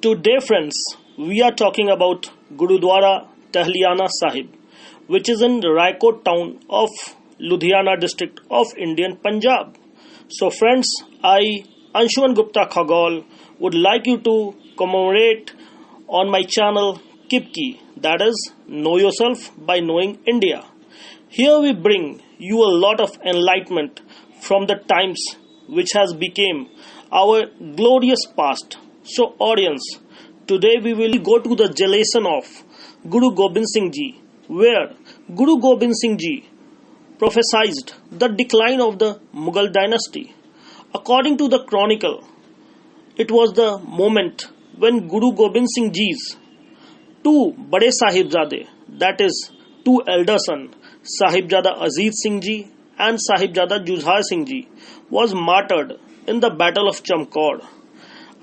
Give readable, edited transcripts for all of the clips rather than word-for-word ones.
Today, friends, we are talking about Gurudwara Tahliana Sahib, which is in Raikot town of Ludhiana district of Indian Punjab. So, friends, I, Anshuman Gupta Khagol, would like you to commemorate on my channel Kipki, that is, Know Yourself by Knowing India. Here we bring you a lot of enlightenment from the times which has become our glorious past. So audience, today we will go to the gelation of Guru Gobind Singh Ji, where Guru Gobind Singh Ji prophesied the decline of the Mughal dynasty. According to the chronicle, it was the moment when Guru Gobind Singh Ji's two Bade Sahibzade, that is, two elder sons, Sahibzada Ajit Singh Ji and Sahibzada Jujhar Singh Ji, was martyred in the Battle of Chamkaur.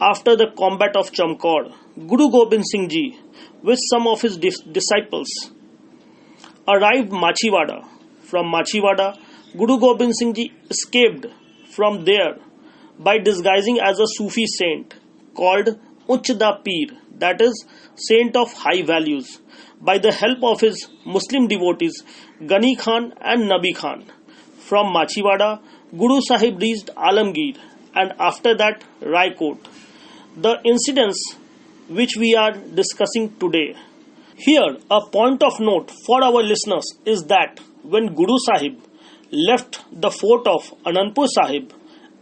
After the combat of Chamkaur, Guru Gobind Singh Ji, with some of his disciples, arrived Machiwada. From Machiwada, Guru Gobind Singh Ji escaped from there by disguising as a Sufi saint called Uchda Peer, that is, saint of high values, by the help of his Muslim devotees Ghani Khan and Nabi Khan. From Machiwada, Guru Sahib reached Alamgir and after that Raikot. The incidents which we are discussing today. Here, a point of note for our listeners is that when Guru Sahib left the fort of Anandpur Sahib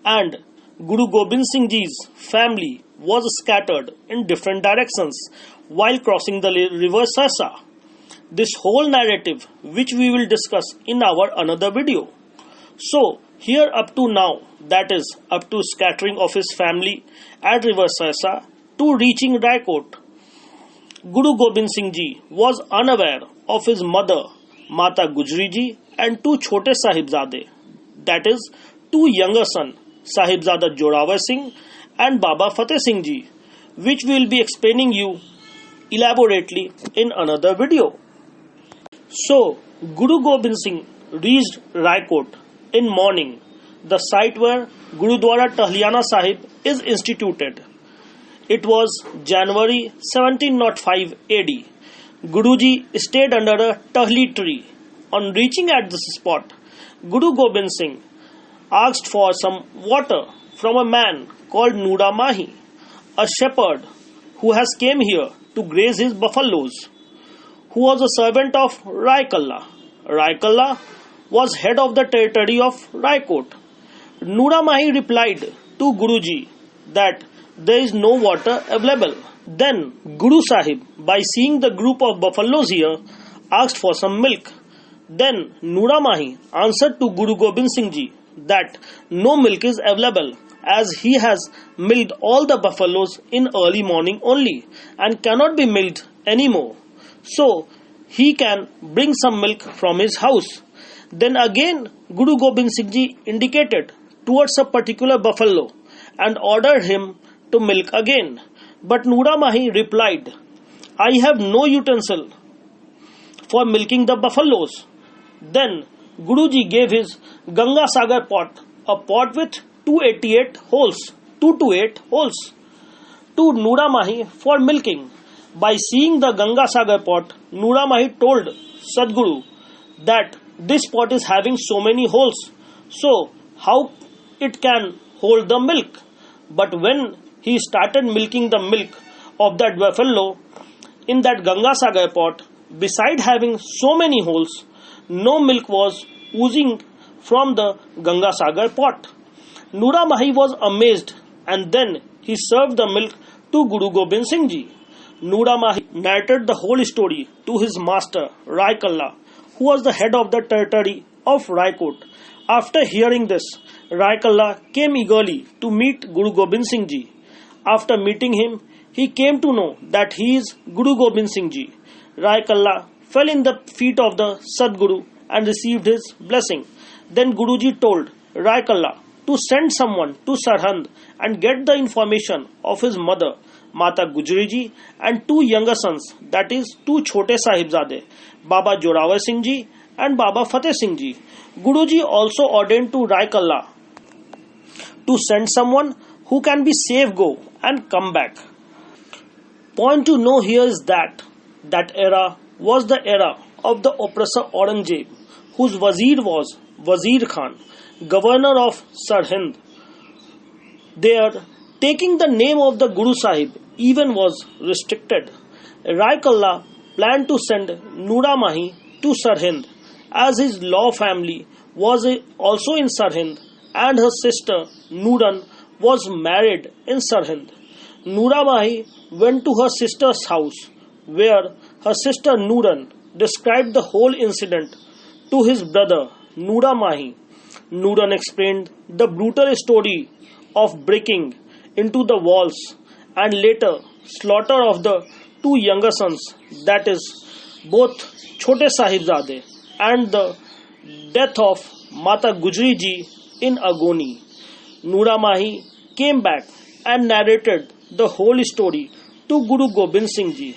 and Guru Gobind Singh Ji's family was scattered in different directions while crossing the river Sarsa. This whole narrative which we will discuss in our another video. So, here up to now, that is, up to scattering of his family at river Sarsa to reaching Raikot, Guru Gobind Singh Ji was unaware of his mother, Mata Gujri Ji, and two Chote Sahibzade, that is, two younger sons, Sahibzada Joravar Singh and Baba Fateh Singh Ji, which we will be explaining you elaborately in another video. So, Guru Gobind Singh reached Raikot in morning, the site where Gurudwara Tahliana Sahib is instituted. It was January 1705 AD. Guruji stayed under a tahli tree. On reaching at this spot, Guru Gobind Singh asked for some water from a man called Nura Mahi, a shepherd who has came here to graze his buffaloes, who was a servant of Rai Kalla. Rai Kalla was head of the territory of Raikot. Nura Mahi replied to Guruji that there is no water available. Then Guru Sahib, by seeing the group of buffaloes here, asked for some milk. Then Nura Mahi answered to Guru Gobind Singh Ji that no milk is available as he has milked all the buffaloes in early morning only and cannot be milked anymore. So he can bring some milk from his house. Then again Guru Gobind Singh Ji indicated towards a particular buffalo and ordered him to milk again. But Nura Mahi replied, I have no utensil for milking the buffaloes. Then Guruji gave his Ganga Sagar pot, a pot with 288 holes, 228 holes, to Nura Mahi for milking. By seeing the Ganga Sagar pot, Nura Mahi told Sadguru that this pot is having so many holes, so how it can hold the milk? But when he started milking the milk of that buffalo in that Ganga Sagar pot, beside having so many holes, no milk was oozing from the Ganga Sagar pot. Nura Mahi was amazed and then he served the milk to Guru Gobind Singh Ji. Nura Mahi narrated the whole story to his master Rai Kalla, who was the head of the territory of Raikot. After hearing this, Rai Kalla came eagerly to meet Guru Gobind Singh Ji. After meeting him, he came to know that he is Guru Gobind Singh Ji. Rai Kalla fell in the feet of the Sadguru and received his blessing. Then Guruji told Rai Kalla to send someone to Sarhand and get the information of his mother, Mata Gujri Ji, and two younger sons, that is, two Chote Sahibzade, Baba Joravar Singh Ji and Baba Fateh Singh Ji. Guruji also ordained to Rai Kalla to send someone who can be safe go and come back. Point to know here is that era was the era of the oppressor Aurangzeb, whose Wazir was Wazir Khan, governor of Sirhind. There, taking the name of the Guru Sahib even was restricted. Rai Kalla planned to send Noora Mahi to Sirhind, as his law family was also in Sirhind and her sister Nooran was married in Sirhind. Noora Mahi went to her sister's house, where her sister Nooran described the whole incident to his brother Noora Mahi. Nooran explained the brutal story of breaking into the walls and later slaughter of the two younger sons, that is, both Chote Sahibzade and the death of Mata Gujri ji in agony. Noora Mahi came back and narrated the whole story to Guru Gobind Singh ji.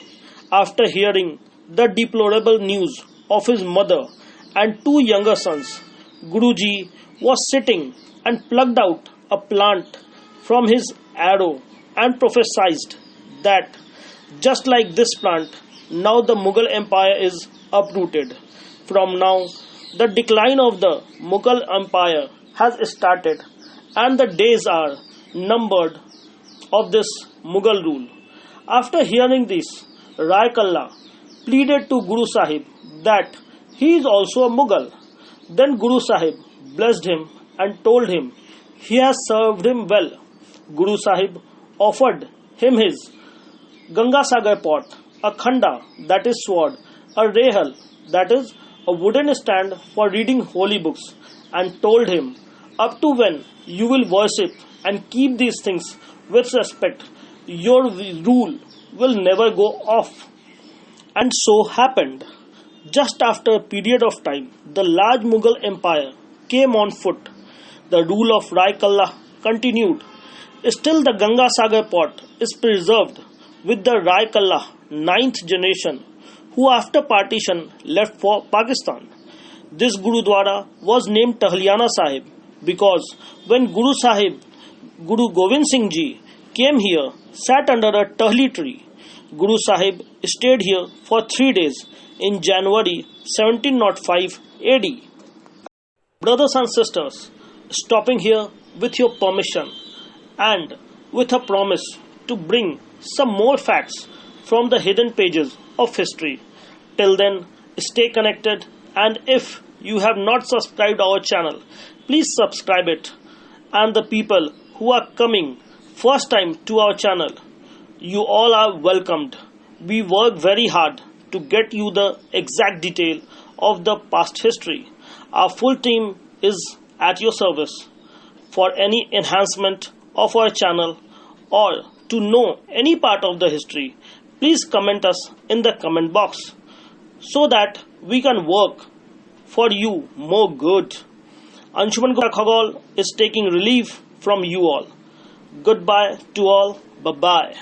After hearing the deplorable news of his mother and two younger sons, Guruji was sitting and plucked out a plant from his arrow and prophesied that just like this plant, now the Mughal Empire is uprooted. From now, the decline of the Mughal Empire has started and the days are numbered of this Mughal rule. After hearing this, Rai Kalla pleaded to Guru Sahib that he is also a Mughal. Then Guru Sahib blessed him and told him he has served him well. Guru Sahib offered him his Ganga Sagar pot, a khanda, that is sword, a rehal, that is a wooden stand for reading holy books, and told him, up to when you will worship and keep these things with respect, your rule will never go off. And so happened. Just after a period of time, the large Mughal Empire came on foot. The rule of Rai Kalla continued. Still, the Ganga Sagar pot is preserved with the Rai Kalla ninth generation, who after partition left for Pakistan. This Gurudwara was named Tahliana Sahib because when Guru Gobind Singh ji came here, sat under a tahli tree. Guru Sahib stayed here for 3 days in January 1705 AD. Brothers and sisters, stopping here with your permission and with a promise to bring some more facts from the hidden pages of history. Till then, stay connected, and if you have not subscribed our channel, please subscribe it. And the people who are coming first time to our channel, you all are welcomed. We work very hard to get you the exact detail of the past history. Our full team is at your service. For any enhancement of our channel or to know any part of the history, please comment us in the comment box so that we can work for you more good. Anshuman Khagol is taking relief from you all. Goodbye to all. Bye-bye.